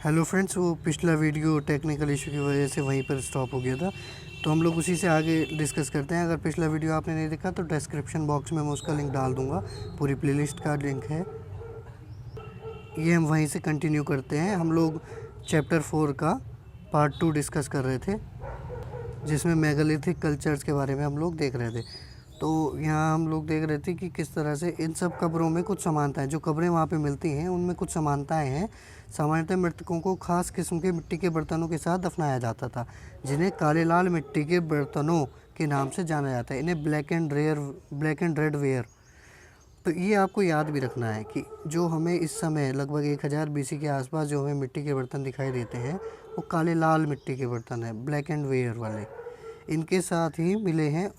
Hello friends, वो पिछला video technical issue की वजह से वहीं पर स्टॉप हो गया था, तो हम लोग उसी से आगे डिस्कस करते हैं। अगर पिछला वीडियो आपने नहीं देखा तो डिस्क्रिप्शन बॉक्स में मैं उसका लिंक डाल दूंगा, पूरी प्लेलिस्ट का लिंक है। ये हम वहीं से कंटिन्यू करते हैं। हम लोग चैप्टर 4 का पार्ट 2 डिस्कस कर रहे थे, जिसमें मेगालिथिक कल्चर्स के बारे में हम लोग देख रहे थे। तो यहाँ हम लोग देख रहे थे कि किस तरह से इन सब कब्रों में कुछ समानताएं, जो कब्रें वहाँ पे मिलती हैं उनमें कुछ समानताएं हैं। सामान्यतः मृतकों को खास किस्म के मिट्टी के बर्तनों के साथ दफनाया जाता था, जिन्हें काले लाल मिट्टी के बर्तनों के नाम से जाना जाता है। इन्हें ब्लैक एंड रेड वेयर। तो ये आपको याद भी रखना है कि जो हमें इस समय लगभग 1000 BC के आसपास जो हमें मिट्टी के बर्तन दिखाई देते हैं, वो काले लाल मिट्टी के बर्तन हैं, ब्लैक एंड वेयर वाले। इनके साथ ही मिले हैं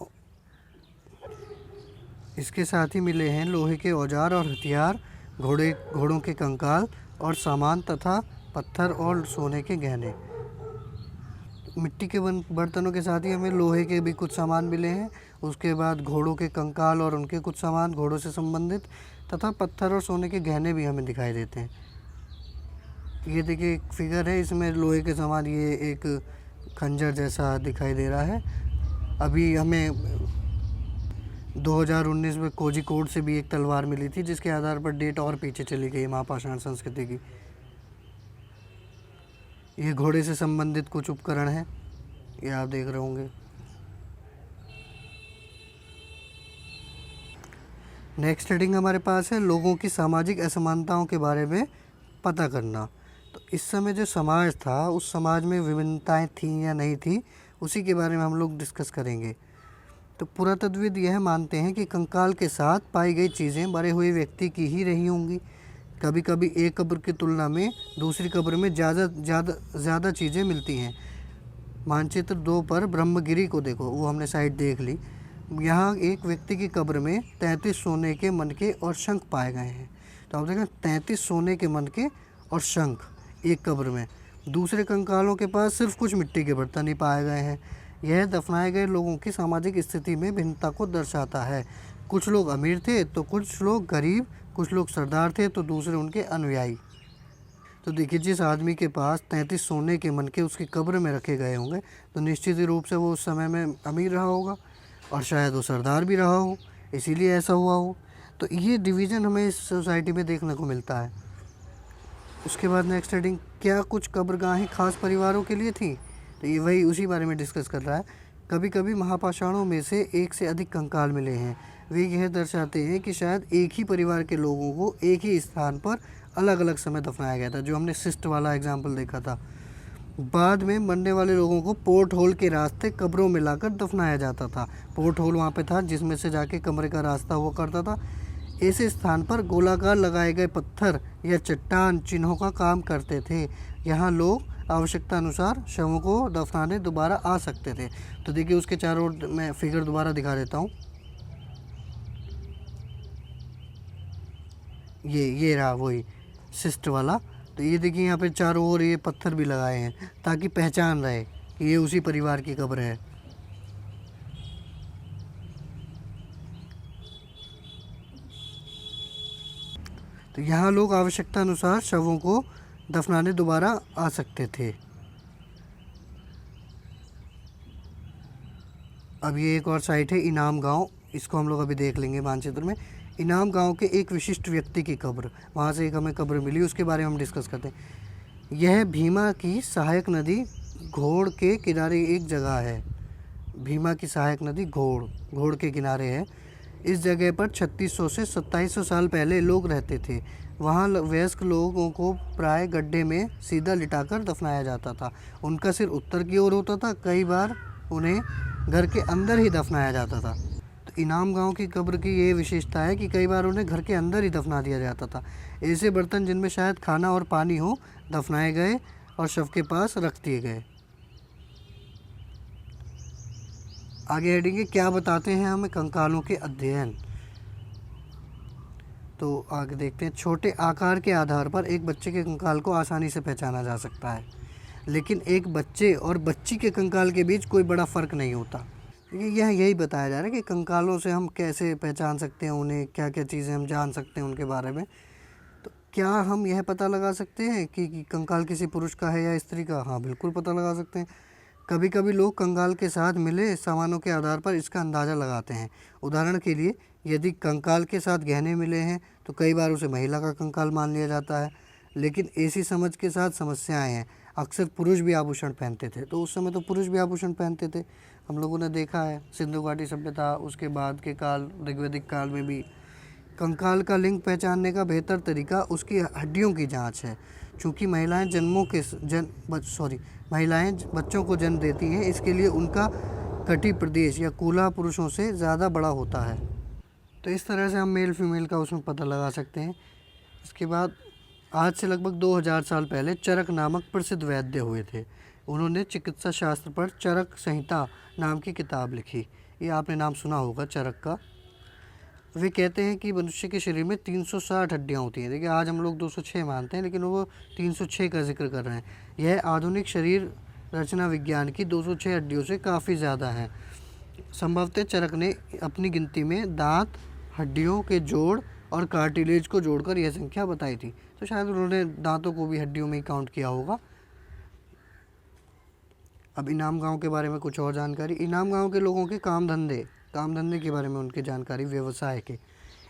इसके साथ ही मिले हैं लोहे के औजार और हथियार, घोड़ों के कंकाल और सामान तथा पत्थर और सोने के गहने। मिट्टी के बर्तनों के साथ ही हमें लोहे के भी कुछ सामान मिले हैं। उसके बाद घोड़ों के कंकाल और उनके कुछ सामान घोड़ों से संबंधित, तथा पत्थर और सोने के गहने भी हमें दिखाई देते हैं। ये देखिए एक फिगर है, इसमें लोहे के सामान, ये एक खंजर जैसा दिखाई दे रहा है। अभी हमें 2019 में कोझिकोड से भी एक तलवार मिली थी, जिसके आधार पर डेट और पीछे चली गई महापाषाण संस्कृति की। ये घोड़े से संबंधित कुछ उपकरण हैं, ये आप देख रहे होंगे। नेक्स्ट हेडिंग हमारे पास है लोगों की सामाजिक असमानताओं के बारे में पता करना। तो इस समय जो समाज था, उस समाज में विभिन्नताएं थीं या नहीं थी, उसी के बारे में हम लोग डिस्कस करेंगे। तो पुरातत्वविद यह मानते हैं कि कंकाल के साथ पाई गई चीज़ें मरे हुए व्यक्ति की ही रही होंगी। कभी कभी एक कब्र की तुलना में दूसरी कब्र में ज़्यादा चीज़ें मिलती हैं। मानचित्र 2 पर ब्रह्मगिरी को देखो, वो हमने साइट देख ली। यहाँ एक व्यक्ति की कब्र में 33 सोने के मनके और शंख पाए गए हैं। तो आप देखें 33 सोने के मनके और शंख एक कब्र में। दूसरे कंकालों के पास सिर्फ कुछ मिट्टी के बर्तन ही पाए गए हैं। यह दफनाए गए लोगों की सामाजिक स्थिति में भिन्नता को दर्शाता है। कुछ लोग अमीर थे तो कुछ लोग गरीब, कुछ लोग सरदार थे तो दूसरे उनके अनुयायी। तो देखिए, जिस आदमी के पास 33 सोने के मनके उसकी कब्र में रखे गए होंगे, तो निश्चित ही रूप से वो उस समय में अमीर रहा होगा, और शायद वो सरदार भी रहा हो, इसीलिए ऐसा हुआ हो। तो ये डिवीज़न हमें इस सोसाइटी में देखने को मिलता है। उसके बाद नेक्स्ट हेडिंग, क्या कुछ कब्रगाहें खास परिवारों के लिए थी? तो ये वही उसी बारे में डिस्कस कर रहा है। कभी कभी महापाषाणों में से एक से अधिक कंकाल मिले हैं। वे यह दर्शाते हैं कि शायद एक ही परिवार के लोगों को एक ही स्थान पर अलग अलग समय दफनाया गया था, जो हमने सिस्ट वाला एग्जाम्पल देखा था। बाद में मरने वाले लोगों को पोर्ट होल के रास्ते कब्रों में लाकर दफनाया जाता था। पोर्ट होल वहाँ पे था, जिसमें से जाके कमरे का रास्ता हुआ करता था। ऐसे स्थान पर गोलाकार लगाए गए पत्थर या चट्टान चिन्हों का काम करते थे। यहाँ लोग आवश्यकता अनुसार शवों को दफनाने दोबारा आ सकते थे। तो देखिए, उसके चारों ओर मैं फिगर दोबारा दिखा देता हूँ। ये रहा वही सिस्ट वाला। तो ये देखिए, यहाँ पे चारों ओर ये पत्थर भी लगाए हैं, ताकि पहचान रहे कि ये उसी परिवार की कब्र है। तो यहाँ लोग आवश्यकता अनुसार शवों को दफनाने दोबारा आ सकते थे। अब ये एक और साइट है इनाम गांव, इसको हम लोग अभी देख लेंगे मानचित्र में। इनाम गांव के एक विशिष्ट व्यक्ति की कब्र, वहाँ से एक हमें कब्र मिली, उसके बारे में हम डिस्कस करते हैं। यह भीमा की सहायक नदी घोड़ के किनारे एक जगह है। भीमा की सहायक नदी घोड़ के किनारे है। इस जगह पर 3600 से 2700 साल पहले लोग रहते थे। वहाँ वयस्क लोगों को प्राय गड्ढे में सीधा लिटाकर दफनाया जाता था। उनका सिर उत्तर की ओर होता था। कई बार उन्हें घर के अंदर ही दफनाया जाता था। तो इनाम गांव की कब्र की ये विशेषता है कि कई बार उन्हें घर के अंदर ही दफना दिया जाता था। ऐसे बर्तन जिनमें शायद खाना और पानी हो, दफनाए गए और शव के पास रख दिए गए। आगे हेडिंग है, क्या बताते हैं हमें कंकालों के अध्ययन। तो आगे देखते हैं। छोटे आकार के आधार पर एक बच्चे के कंकाल को आसानी से पहचाना जा सकता है, लेकिन एक बच्चे और बच्ची के कंकाल के बीच कोई बड़ा फ़र्क नहीं होता। यही बताया जा रहा है कि कंकालों से हम कैसे पहचान सकते हैं उन्हें, क्या क्या चीज़ें हम जान सकते हैं उनके बारे में। तो क्या हम यह पता लगा सकते हैं कि कंकाल किसी पुरुष का है या स्त्री का? हाँ, बिल्कुल पता लगा सकते हैं। कभी कभी लोग कंकाल के साथ मिले सामानों के आधार पर इसका अंदाज़ा लगाते हैं। उदाहरण के लिए, यदि कंकाल के साथ गहने मिले हैं तो कई बार उसे महिला का कंकाल मान लिया जाता है। लेकिन ऐसी समझ के साथ समस्याएं हैं। अक्सर पुरुष भी आभूषण पहनते थे, तो उस समय तो पुरुष भी आभूषण पहनते थे। हम लोगों ने देखा है सिंधु घाटी सभ्यता, उसके बाद के काल ऋग्वैदिक काल में भी कंकाल का लिंग पहचानने का बेहतर तरीका उसकी हड्डियों की जांच है। चूँकि महिलाएं बच्चों को जन्म देती हैं, इसके लिए उनका कटी प्रदेश या कूल्हा पुरुषों से ज़्यादा बड़ा होता है। तो इस तरह से हम मेल फीमेल का उसमें पता लगा सकते हैं। इसके बाद आज से लगभग 2000 साल पहले चरक नामक प्रसिद्ध वैद्य हुए थे। उन्होंने चिकित्सा शास्त्र पर चरक संहिता नाम की किताब लिखी। ये आपने नाम सुना होगा चरक का। वे कहते हैं कि मनुष्य के शरीर में 360 हड्डियाँ होती हैं। देखिए, आज हम लोग 206 मानते हैं, लेकिन वो 306 का जिक्र कर रहे हैं। यह आधुनिक शरीर रचना विज्ञान की 206 हड्डियों से काफ़ी ज़्यादा है। संभवतः चरक ने अपनी गिनती में दांत, हड्डियों के जोड़ और कार्टिलेज को जोड़कर यह संख्या बताई थी। तो शायद उन्होंने दांतों को भी हड्डियों में ही काउंट किया होगा। अब इनाम गांव के बारे में कुछ और जानकारी। इनाम गांव के लोगों के काम धंधे के बारे में उनकी जानकारी, व्यवसाय के।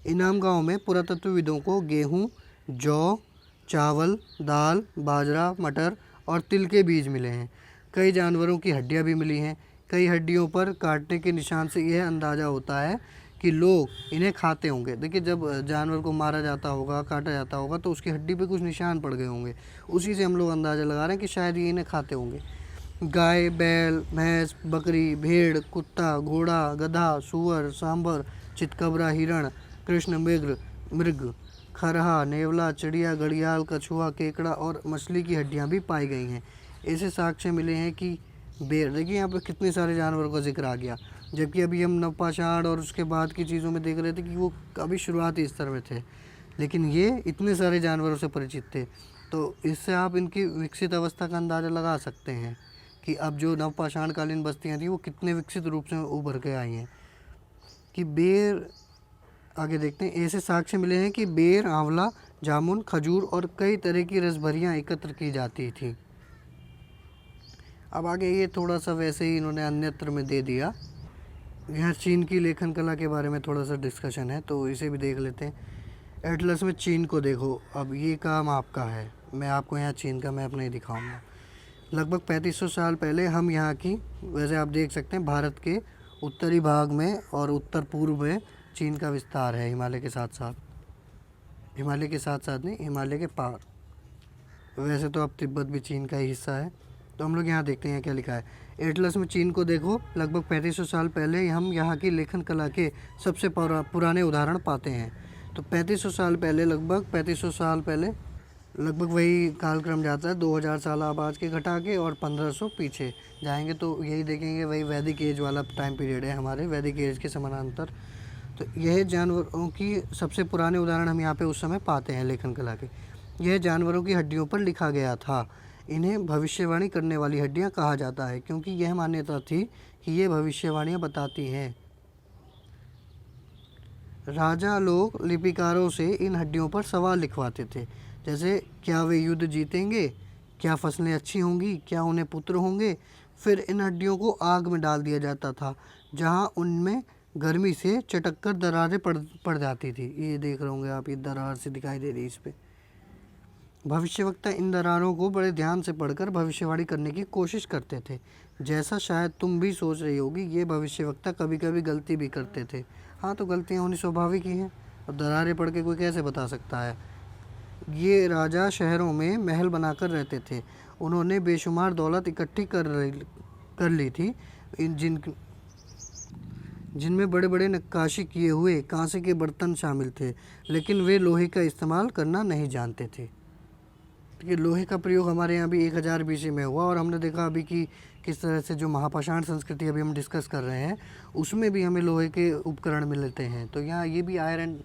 इनाम गांव में पुरातत्वविदों को गेहूं, जौ, चावल, दाल, बाजरा, मटर और तिल के बीज मिले हैं। कई जानवरों की हड्डियां भी मिली हैं। कई हड्डियों पर काटने के निशान से यह अंदाज़ा होता है कि लोग इन्हें खाते होंगे। देखिए, जब जानवर को मारा जाता होगा, काटा जाता होगा, तो उसकी हड्डी पे कुछ निशान पड़ गए होंगे। उसी से हम लोग अंदाज़ा लगा रहे हैं कि शायद ये इन्हें खाते होंगे। गाय, बैल, भैंस, बकरी, भेड़, कुत्ता, घोड़ा, गधा, सूअर, सांभर, चितकबरा, हिरण, कृष्ण मृग, खरहा, नेवला, चिड़िया, घड़ियाल, कछुआ, केकड़ा और मछली की हड्डियां भी पाई गई हैं। ऐसे साक्ष्य मिले हैं कि बेर, देखिए यहाँ पर कितने सारे जानवरों का जिक्र आ गया। जबकि अभी हम नवपाषाण और उसके बाद की चीज़ों में देख रहे थे कि वो अभी शुरुआती स्तर में थे, लेकिन ये इतने सारे जानवरों से परिचित थे। तो इससे आप इनकी विकसित अवस्था का अंदाज़ा लगा सकते हैं कि अब जो नवपाषाणकालीन बस्तियाँ थी वो कितने विकसित रूप से उभर के आई हैं। कि बेर, आगे देखते हैं। ऐसे साक्ष्य मिले हैं कि बेर, आंवला, जामुन, खजूर और कई तरह की रसभरियाँ एकत्र की जाती थी। अब आगे ये थोड़ा सा वैसे ही इन्होंने अन्यत्र में दे दिया। यहाँ चीन की लेखन कला के बारे में थोड़ा सा डिस्कशन है, तो इसे भी देख लेते हैं। एटलस में चीन को देखो। अब ये काम आपका है, मैं आपको यहाँ चीन का मैप नहीं दिखाऊंगा। लगभग 3500 साल पहले हम यहाँ की, वैसे आप देख सकते हैं भारत के उत्तरी भाग में और उत्तर पूर्व में चीन का विस्तार है, हिमालय के साथ साथ नहीं, हिमालय के पार। वैसे तो अब तिब्बत भी चीन का ही हिस्सा है। तो हम लोग यहाँ देखते हैं क्या लिखा है। एटलस में चीन को देखो। लगभग 3500 साल पहले हम यहाँ की लेखन कला के सबसे पुराने उदाहरण पाते हैं। तो 3500 साल पहले, लगभग 3500 साल पहले, लगभग वही कालक्रम जाता है 2000 साल आप आज के घटा के, और 1500 पीछे जाएंगे तो यही देखेंगे वही वैदिक एज वाला टाइम पीरियड है, हमारे वैदिक एज के समानांतर। तो यह जानवरों की सबसे पुराने उदाहरण हम यहाँ पे उस समय पाते हैं लेखन कला के। यह जानवरों की हड्डियों पर लिखा गया था। इन्हें भविष्यवाणी करने वाली हड्डियाँ कहा जाता है, क्योंकि यह मान्यता थी कि ये भविष्यवाणियाँ बताती हैं। राजा लोग लिपिकारों से इन हड्डियों पर सवाल लिखवाते थे, जैसे क्या वे युद्ध जीतेंगे, क्या फसलें अच्छी होंगी, क्या उन्हें पुत्र होंगे। फिर इन हड्डियों को आग में डाल दिया जाता था, जहाँ उनमें गर्मी से चटक कर दरारें पड़ जाती थी। ये देख रहे होंगे आप, ये दरार से दिखाई दे रही है इस पर। भविष्यवक्ता इन दरारों को बड़े ध्यान से पढ़कर भविष्यवाणी करने की कोशिश करते थे। जैसा शायद तुम भी सोच रही होगी, ये भविष्यवक्ता कभी कभी गलती भी करते थे। हाँ, तो गलतियाँ होनी स्वाभाविक ही हैं, और दरारें पढ़ के कोई कैसे बता सकता है। ये राजा शहरों में महल बनाकर रहते थे। उन्होंने बेशुमार दौलत इकट्ठी कर ली थी, जिनमें बड़े बड़े नक्काशी किए हुए कांसे के बर्तन शामिल थे, लेकिन वे लोहे का इस्तेमाल करना नहीं जानते थे। कि लोहे का प्रयोग हमारे यहाँ भी 1000 BC में हुआ, और हमने देखा अभी कि किस तरह से जो महापाषाण संस्कृति अभी हम डिस्कस कर रहे हैं उसमें भी हमें लोहे के उपकरण मिलते हैं। तो यहाँ ये भी आयरन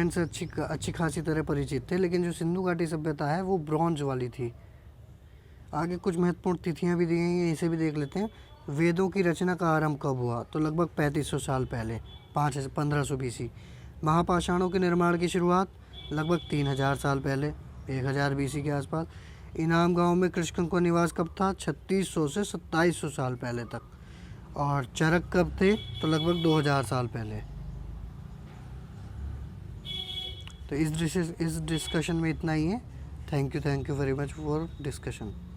से अच्छी खासी तरह परिचित थे, लेकिन जो सिंधु घाटी सभ्यता है वो ब्रॉन्ज वाली थी। आगे कुछ महत्वपूर्ण तिथियाँ भी दी गई हैं, इसे भी देख लेते हैं। वेदों की रचना का आरंभ कब हुआ? तो लगभग 3500 साल पहले, 1500 BC। महापाषाणों के निर्माण की शुरुआत लगभग 3000 साल पहले, 1000 BC के आसपास। इनाम गांव में कृषकों का निवास कब था? 3600 से 2700 साल पहले तक। और चरक कब थे? तो लगभग 2000 साल पहले। तो इस डिस्कशन में इतना ही है। Thank you very much for discussion.